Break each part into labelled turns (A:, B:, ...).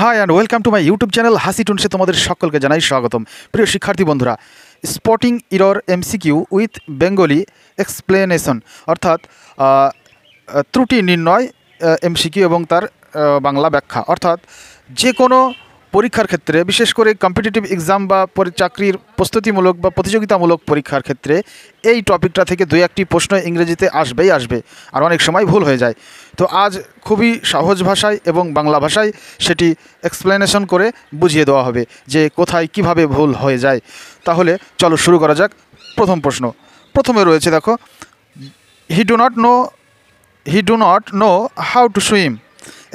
A: High and welcome to my YouTube channel হাসি টুনসে তোমাদের সকলকে জানাই স্বাগতম। প্রিয় শিক্ষার্থী বন্ধুরা, spotting error MCQ with Bengali explanation অর্থাৎ ত্রুটি নির্ণয় এমসিকিউ এবং তার বাংলা ব্যাখ্যা, অর্থাৎ যে কোনো পরীক্ষার ক্ষেত্রে, বিশেষ করে কম্পিটিটিভ এক্সাম বা চাকরির প্রস্তুতিমূলক বা প্রতিযোগিতামূলক পরীক্ষার ক্ষেত্রে এই টপিকটা থেকে দুই একটি প্রশ্ন ইংরেজিতে আসবে আর অনেক সময় ভুল হয়ে যায়। তো আজ খুবই সহজ ভাষায় এবং বাংলা ভাষায় সেটি এক্সপ্লেনেশন করে বুঝিয়ে দেওয়া হবে যে কোথায় কিভাবে ভুল হয়ে যায়। তাহলে চলো শুরু করা যাক। প্রথম প্রশ্ন প্রথমে রয়েছে, দেখো, he do not know how to swim.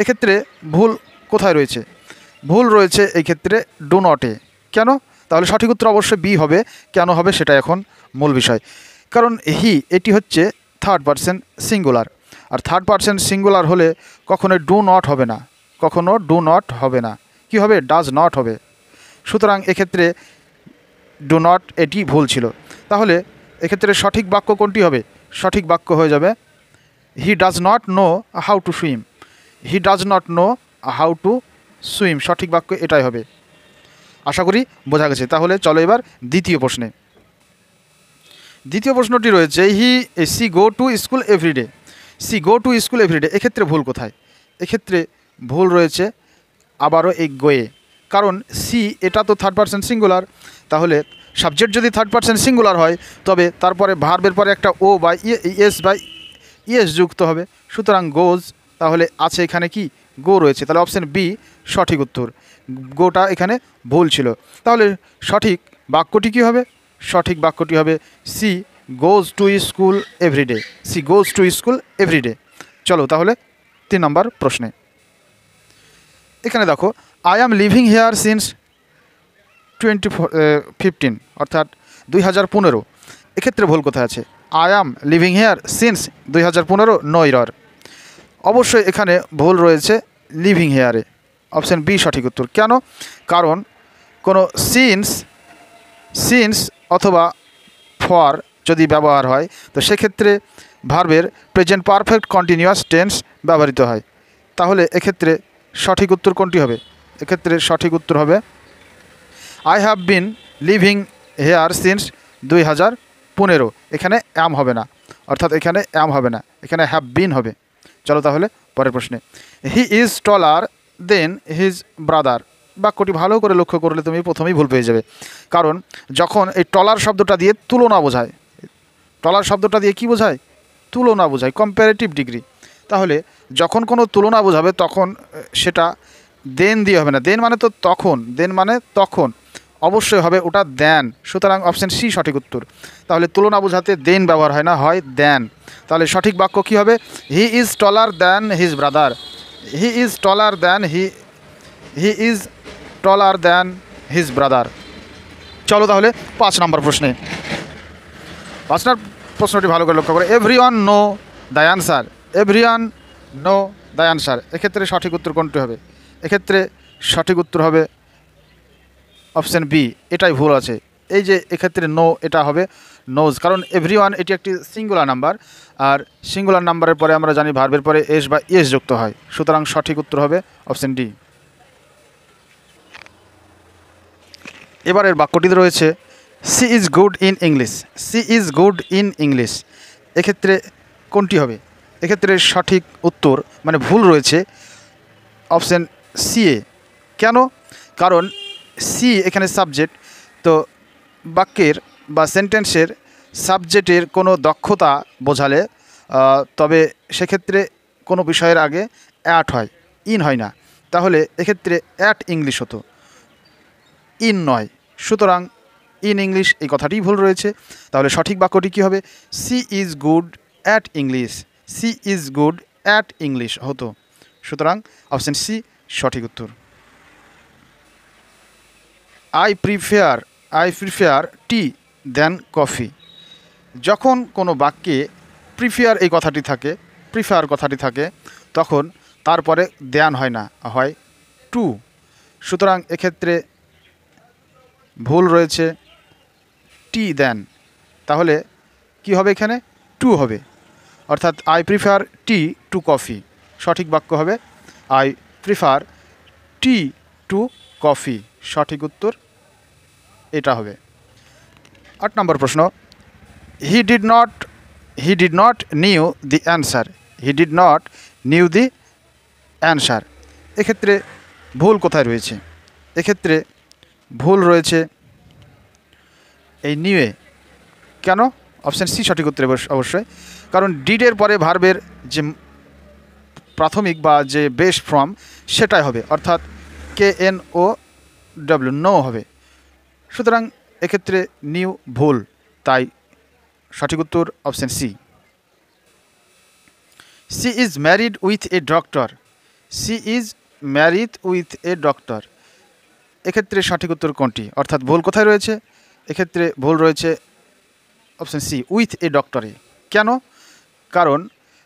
A: এক্ষেত্রে ভুল কোথায় রয়েছে? ভুল রয়েছে এই ক্ষেত্রে ডু নটে। কেন? তাহলে সঠিক উত্তর অবশ্যই বি হবে। কেন হবে সেটা এখন মূল বিষয়। কারণ হি এটি হচ্ছে থার্ড পারসন সিঙ্গুলার, আর থার্ড পারসন সিঙ্গুলার হলে কখনোই ডু নট হবে না, কখনো ডু নট হবে না। কি হবে? ডাজ নট হবে। সুতরাং এক্ষেত্রে ডু নট এটি ভুল ছিল। তাহলে এক্ষেত্রে সঠিক বাক্য কোনটি হবে? সঠিক বাক্য হয়ে যাবে he does not know how to swim. He does not know how to swim, সঠিক বাক্য এটাই হবে। আশা করি বোঝা গেছে। তাহলে চলো এবার দ্বিতীয় প্রশ্নে। দ্বিতীয় প্রশ্নটি রয়েছে she go to school everyday. She go to school everyday, এক্ষেত্রে ভুল কোথায়? এক্ষেত্রে ভুল রয়েছে আবারও এই গোয়ে। কারণ সি এটা তো থার্ড পারসন সিঙ্গুলার, তাহলে সাবজেক্ট যদি থার্ড পারসন সিঙ্গুলার হয় তবে তারপরে ভার্বের পরে একটা ও বা এস বা ইএস যুক্ত হবে। সুতরাং গোজ, তাহলে আছে এখানে কি? গো রয়েছে। তাহলে অপশান বি সঠিক উত্তর। গোটা এখানে ভুল ছিল। তাহলে সঠিক বাক্যটি কী হবে? সঠিক বাক্যটি হবে she goes to school everyday. She goes to school everyday. চলো তাহলে 3 নম্বর প্রশ্নে। এখানে দেখো, I am living here since 2015, অর্থাৎ 2015। এক্ষেত্রে ভুল কোথায় আছে? I am living here since 2015, no error. অবশ্যই এখানে ভুল রয়েছে লিভিং হেয়ারে। অপশান বি সঠিক উত্তর। কেন? কারণ কোনো সিন্স অথবা ফর যদি ব্যবহার হয় তো সেক্ষেত্রে ভার্বের প্রেজেন্ট পারফেক্ট কন্টিনিউয়াস টেন্স ব্যবহৃত হয়। তাহলে এক্ষেত্রে সঠিক উত্তর কোনটি হবে? এক্ষেত্রে সঠিক উত্তর হবে I have been living here since 2015। এখানে অ্যাম হবে না, অর্থাৎ এখানে অ্যাম হবে না, এখানে হ্যাভ বিন হবে। চলো তাহলে পরের প্রশ্নে। He is taller than his brother. বাক্যটি ভালো করে লক্ষ্য করলে তুমি প্রথমেই ভুল পেয়ে যাবে। কারণ যখন এই টলার শব্দটা দিয়ে তুলনা বোঝায়, টলার শব্দটা দিয়ে কি বোঝায়? তুলনা বোঝায়, কম্পারেটিভ ডিগ্রি। তাহলে যখন কোনো তুলনা বোঝাবে তখন সেটা দেন দিয়ে হবে না। দেন মানে তো তখন, দেন মানে তখন, অবশ্যই হবে ওটা দেন। সুতরাং অপশান সি সঠিক উত্তর। তাহলে তুলনা বোঝাতে দেন ব্যবহার হয় না, হয় দেন। তাহলে সঠিক বাক্য কী হবে? হি is taller than his brother. He is taller than he is taller than his brother. চলো তাহলে 5 নম্বর প্রশ্নে। 5 নম্বর প্রশ্নটি ভালো করে লক্ষ্য করে। Everyone know the answer. Everyone know the answer, এক্ষেত্রে সঠিক উত্তর কোনটি হবে? এক্ষেত্রে সঠিক উত্তর হবে অপশান বি। এটাই ভুল আছে। এই যে এক্ষেত্রে নো, এটা হবে নোজ। কারণ এভরিওয়ান এটি একটি সিঙ্গুলার নাম্বার, আর সিঙ্গুলার নাম্বারের পরে আমরা জানি ভার্বের পরে এস বা ইএস যুক্ত হয়। সুতরাং সঠিক উত্তর হবে অপশান ডি। এবারের বাক্যটিতে রয়েছে she is good in English. She is good in English, এক্ষেত্রে কোনটি হবে? এক্ষেত্রে সঠিক উত্তর মানে ভুল রয়েছে অপশান সি এ। কেন? কারণ সি এখানে সাবজেক্ট, তো বাক্যের বা সেন্টেন্সের সাবজেক্টের কোনো দক্ষতা বোঝালে তবে সেক্ষেত্রে কোনো বিষয়ের আগে অ্যাট হয়, ইন হয় না। তাহলে এক্ষেত্রে অ্যাট ইংলিশ হতো, ইন নয়। সুতরাং ইন ইংলিশ এই কথাটিই ভুল রয়েছে। তাহলে সঠিক বাক্যটি কী হবে? She is good at English. She is good at English হতো। সুতরাং অপশান সি সঠিক উত্তর। I prefer tea than coffee. যখন কোনো বাক্যে প্রিফেয়ার এই কথাটি থাকে, প্রিফেয়ার কথাটি থাকে, তখন তারপরে দেন হয় না, হয় টু। সুতরাং এক্ষেত্রে ভুল রয়েছে টি দেন। তাহলে কি হবে? এখানে টু হবে, অর্থাৎ I prefer tea to coffee. সঠিক বাক্য হবে I prefer tea to coffee. সঠিক উত্তর এটা হবে। 8 নম্বর প্রশ্ন, he did not new the answer. He did not new the answer. এক্ষেত্রে ভুল কোথায় রয়েছে? এক্ষেত্রে ভুল রয়েছে এই নিউয়ে। কেন? অপশান সি সঠিক উত্তর অবশ্যই, কারণ ডিডের পরে ভার্বের যে প্রাথমিক বা যে বেস ফর্ম সেটাই হবে, অর্থাৎ KNO W, নো হবে। সুতরাং এক্ষেত্রে নিউ ভুল, তাই সঠিক উত্তর option C. She is married with a doctor. She is married with a doctor. এক্ষেত্রে সঠিক উত্তর কোনটি, অর্থাৎ ভুল কোথায় রয়েছে? এক্ষেত্রে ভুল রয়েছে অপশান সি, উইথ এ ডক্টরে। কেন? কারণ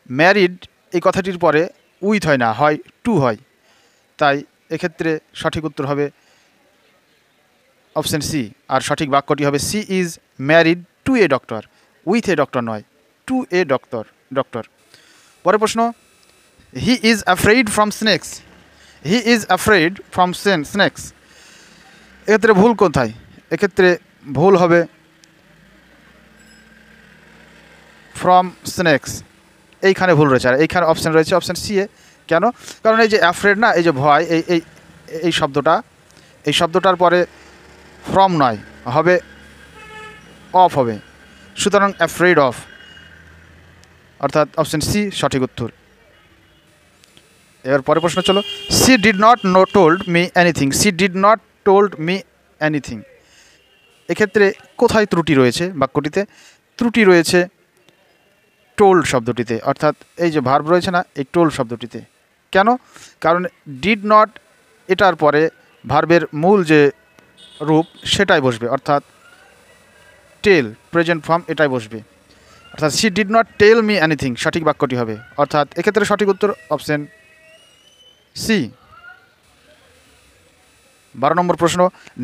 A: ম্যারিড এই কথাটির পরে উইথ হয় না, হয় টু হয়, তাই এক্ষেত্রে সঠিক উত্তর হবে অপশান সি। আর সঠিক বাক্যটি হবে she is married to a doctor, with a doctor নয়, টু এ ডক্টর। পরের প্রশ্ন, he is afraid from snakes. He is afraid from snakes. এক্ষেত্রে ভুল কোথায়? এক্ষেত্রে ভুল হবে ফ্রম স্নেকস, এইখানে ভুল রয়েছে। আর এইখানে অপশান রয়েছে অপশান সি এ। কেন? কারণ এই যে অ্যাফ্রেড না, এই যে ভয়, এই শব্দটার পরে ফ্রম নয়, হবে অফ হবে, সুতরাং অ্যাফ্রেড অফ, অর্থাৎ অপশান সি সঠিক উত্তর। এবার পরের প্রশ্ন চলো, C did not told me anything. C did not told me anything. এক্ষেত্রে কোথায় ত্রুটি রয়েছে বাক্যটিতে? ত্রুটি রয়েছে টোল্ড শব্দটিতে, অর্থাৎ এই যে ভার্ব রয়েছে না, এই টোল্ড শব্দটিতে। কেন? কারণ ডিড নট এটার পরে ভার্বের মূল যে রূপ সেটাই বসবে, অর্থাৎ টেল, প্রেজেন্ট ফর্ম এটাই বসবে, অর্থাৎ she did not tell me anything সঠিক বাক্যটি হবে, অর্থাৎ এক্ষেত্রে সঠিক উত্তর অপশান সি। 12 নম্বর প্রশ্ন,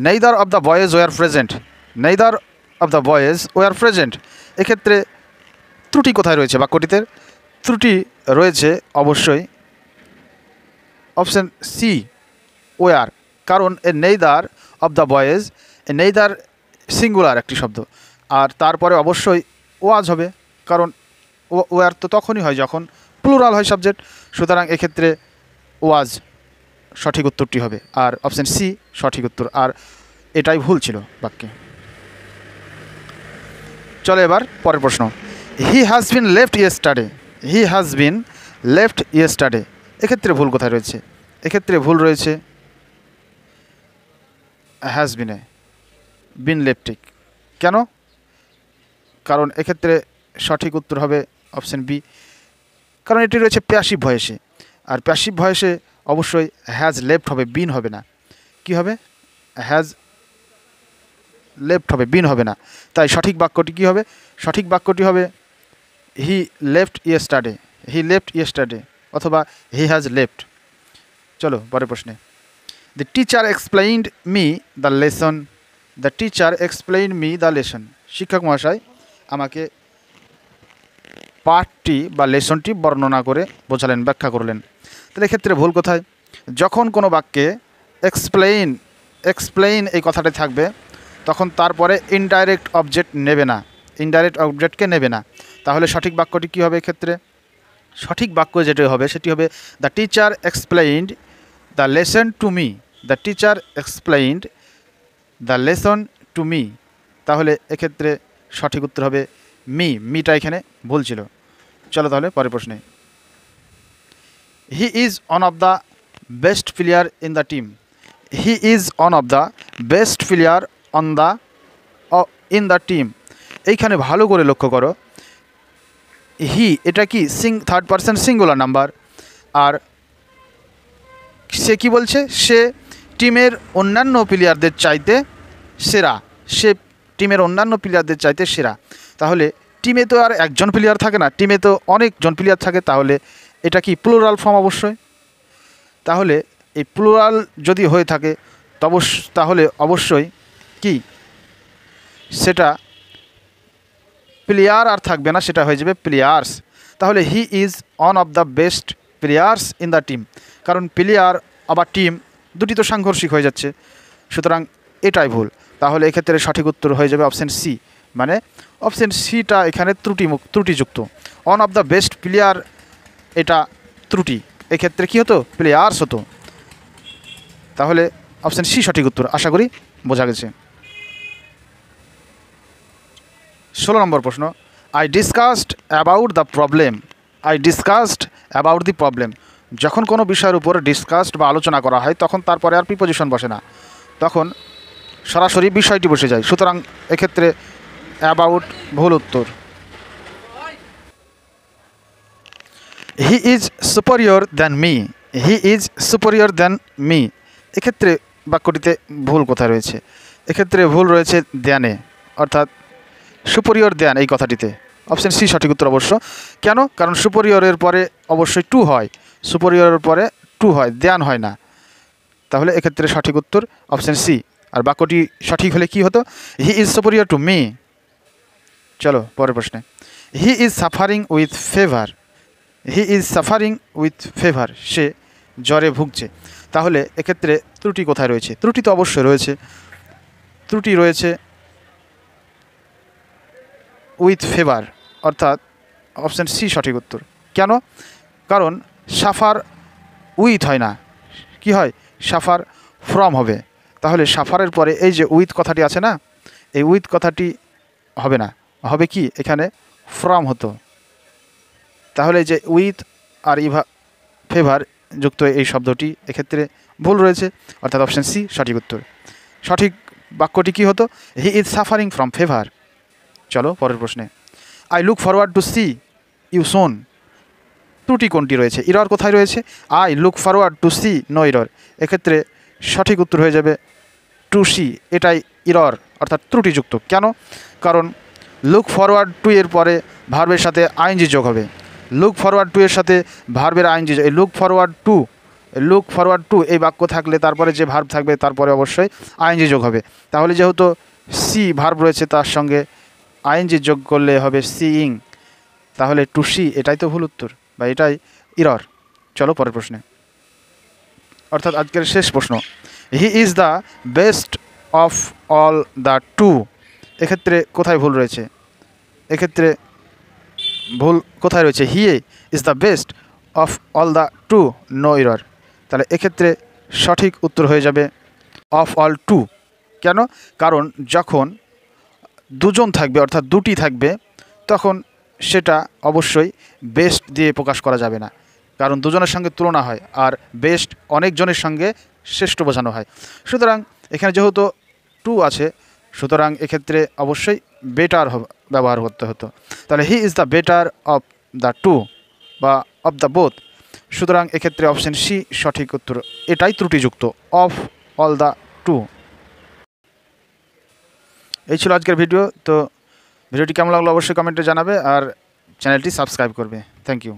A: neither of the boys were present. Neither of the boys were present. এক্ষেত্রে ত্রুটি কোথায় রয়েছে বাক্যটিতে? ত্রুটি রয়েছে অবশ্যই অপশান সি, ওয়ার। কারণ এ নেইদার অফ দ্য বয়েজ, এ নেইদার সিঙ্গুলার একটি শব্দ, আর তারপরে অবশ্যই ওয়াজ হবে, কারণ ওয়ার তো তখনই হয় যখন প্লুরাল হয় সাবজেক্ট, সুতরাং এক্ষেত্রে ওয়াজ সঠিক উত্তরটি হবে, আর অপশান সি সঠিক উত্তর, আর এটাই ভুল ছিল বাক্যে। চলো এবার পরের প্রশ্ন, he has been left yesterday. He has been left yesterday. এক্ষেত্রে ভুল কোথায় রয়েছে? এক্ষেত্রে ভুল রয়েছে হ্যাজ বিনে, বিন লেফটিক। কেন? কারণ এক্ষেত্রে সঠিক উত্তর হবে অপশান বি, কারণ এটি রয়েছে প্যাসিভ ভয়েসে, আর প্যাসিভ ভয়েসে অবশ্যই হ্যাজ লেফট হবে, বিন হবে না। কি হবে? হ্যাজ লেফট হবে, বিন হবে না। তাই সঠিক বাক্যটি কী হবে? সঠিক বাক্যটি হবে he left yesterday. He left yesterday, অথবা হি হ্যাজ লেফট। চলো পরের প্রশ্নে, the teacher explained me the lesson. The teacher explained me the lesson. শিক্ষক মহাশয় আমাকে পাঠটি বা লেসনটি বর্ণনা করে বোঝালেন, ব্যাখ্যা করলেন। তাহলে এক্ষেত্রে ভুল কোথায়? যখন কোনো বাক্যে এক্সপ্লেইন এই কথাটা থাকবে, তখন তারপরে ইনডাইরেক্ট অবজেক্ট নেবে না, ইনডাইরেক্ট অবজেক্টকে নেবে না। তাহলে সঠিক বাক্যটি কী হবে? এক্ষেত্রে সঠিক বাক্য যেটি হবে সেটি হবে the teacher explained the lesson to me. The teacher explained the lesson to me. তাহলে এক্ষেত্রে সঠিক উত্তর হবে মিটা এখানে ভুল ছিল। চলো তাহলে পরের প্রশ্নে, he is one of the best player in the team. He is one of the best player in the team. এইখানে ভালো করে লক্ষ্য করো, হি এটা কি থার্ড পারসন সিঙ্গুলার নাম্বার, আর সে কি বলছে? সে টিমের অন্যান্য প্লেয়ারদের চাইতে সেরা। সে টিমের অন্যান্য প্লেয়ারদের চাইতে সেরা। তাহলে টিমে তো আর একজন প্লেয়ার থাকে না, টিমে তো অনেকজন প্লেয়ার থাকে। তাহলে এটা কি প্লুরাল ফর্ম অবশ্যই। তাহলে এই প্লুরাল যদি হয়ে থাকে তাহলে অবশ্যই কি সেটা প্লেয়ার আর থাকবে না, সেটা হয়ে যাবে প্লেয়ার্স। তাহলে he is one of the best players in the team, কারণ প্লেয়ার আবার টিম দুটি তো সাংঘর্ষিক হয়ে যাচ্ছে, সুতরাং এটাই ভুল। তাহলে এক্ষেত্রে সঠিক উত্তর হয়ে যাবে অপশান সি, মানে অপশান সিটা এখানে ত্রুটিযুক্ত। One of the best player, এটা ত্রুটি, এক্ষেত্রে কী হতো, প্লেয়ার্স হতো। তাহলে অপশান সি সঠিক উত্তর। আশা করি বোঝা গেছে। 16 নম্বর প্রশ্ন, I discussed about the problem. I discussed about the problem. যখন কোনো বিষয়ের উপর ডিসকাসড বা আলোচনা করা হয় তখন তারপরে আর প্রিপোজিশন বসে না, তখন সরাসরি বিষয়টি বসে যায়, সুতরাং এক্ষেত্রে অ্যাবাউট ভুল উত্তর। হি is superior than me. He is superior than me, এক্ষেত্রে বাক্যটিতে ভুল কোথায় রয়েছে? এক্ষেত্রে ভুল রয়েছে দ্যানে, অর্থাৎ সুপেরিয়র দ্যান এই কথাটিতে। অপশান সি সঠিক উত্তর অবশ্য। কেন? কারণ সুপেরিয়রের পরে অবশ্যই টু হয়, সুপেরিয়রের পরে টু হয়, দ্যান হয় না। তাহলে এক্ষেত্রে সঠিক উত্তর অপশান সি। আর বাক্যটি সঠিক হলে কি হতো? He is superior to me. চলো পরের প্রশ্নে, he is suffering with fever. He is suffering with fever, সে জ্বরে ভুগছে। তাহলে এক্ষেত্রে ত্রুটি কোথায় রয়েছে? ত্রুটি তো অবশ্যই রয়েছে, ত্রুটি রয়েছে উইথ ফেভার, অর্থাৎ অপশান সি সঠিক উত্তর। কেন? কারণ সাফার উইথ হয় না, কি হয়? সাফার ফ্রম হবে। তাহলে সাফারের পরে এই যে উইথ কথাটি আছে না, এই উইথ কথাটি হবে না, হবে কি? এখানে ফ্রম হতো। তাহলে যে উইথ আর ফেভার যুক্ত এই শব্দটি এক্ষেত্রে ভুল রয়েছে, অর্থাৎ অপশান সি সঠিক উত্তর। সঠিক বাক্যটি কী হতো? He is suffering from fever. চলো পরের প্রশ্নে, I look forward to see you soon. ত্রুটি কোনটি রয়েছে? ইরর কোথায় রয়েছে? I look forward to see, no error. এক্ষেত্রে সঠিক উত্তর হয়ে যাবে টু সি, এটাই ইরর, অর্থাৎ ত্রুটিযুক্ত। কেন? কারণ লুক ফরওয়ার্ড টু এর পরে ভার্বের সাথে আইএনজি যোগ হবে। লুক ফরওয়ার্ড টু এর সাথে ভার্বের আইএনজি, এই লুক ফরওয়ার্ড টু এই বাক্য থাকলে তারপরে যে ভার্ব থাকবে তারপরে অবশ্যই আইএনজি যোগ হবে। তাহলে যেহেতু সি ভার্ব রয়েছে তার সঙ্গে আইএনজি যোগ করলে হবে সিইং, তাহলে টু সি এটাই তো ভুল উত্তর, বা এটাই ইরর। চলো পরের প্রশ্নে, অর্থাৎ আজকের শেষ প্রশ্ন, he is the best of all the two. এক্ষেত্রে কোথায় ভুল রয়েছে? এক্ষেত্রে ভুল কোথায় রয়েছে? He is the best of all the two, no error. তাহলে এক্ষেত্রে সঠিক উত্তর হয়ে যাবে অফ অল টু। কেন? কারণ যখন দুজন থাকবে, অর্থাৎ দুটি থাকবে, তখন সেটা অবশ্যই বেস্ট দিয়ে প্রকাশ করা যাবে না, কারণ দুজনের সঙ্গে তুলনা হয়, আর বেস্ট অনেকজনের সঙ্গে শ্রেষ্ঠ বোঝানো হয়। সুতরাং এখানে যেহেতু টু আছে, সুতরাং এক্ষেত্রে অবশ্যই বেটার ব্যবহার করতে হতো। তাহলে he is the better of the two বা অফ দ্য বোথ। সুতরাং এক্ষেত্রে অপশান সি সঠিক উত্তর, এটাই ত্রুটিযুক্ত, অফ অল দ্য টু। এই ছিল আজকের ভিডিও। তো ভিডিওটি কেমন লাগলো অবশ্যই কমেন্টে জানাবে, আর চ্যানেলটি সাবস্ক্রাইব করবে। Thank you.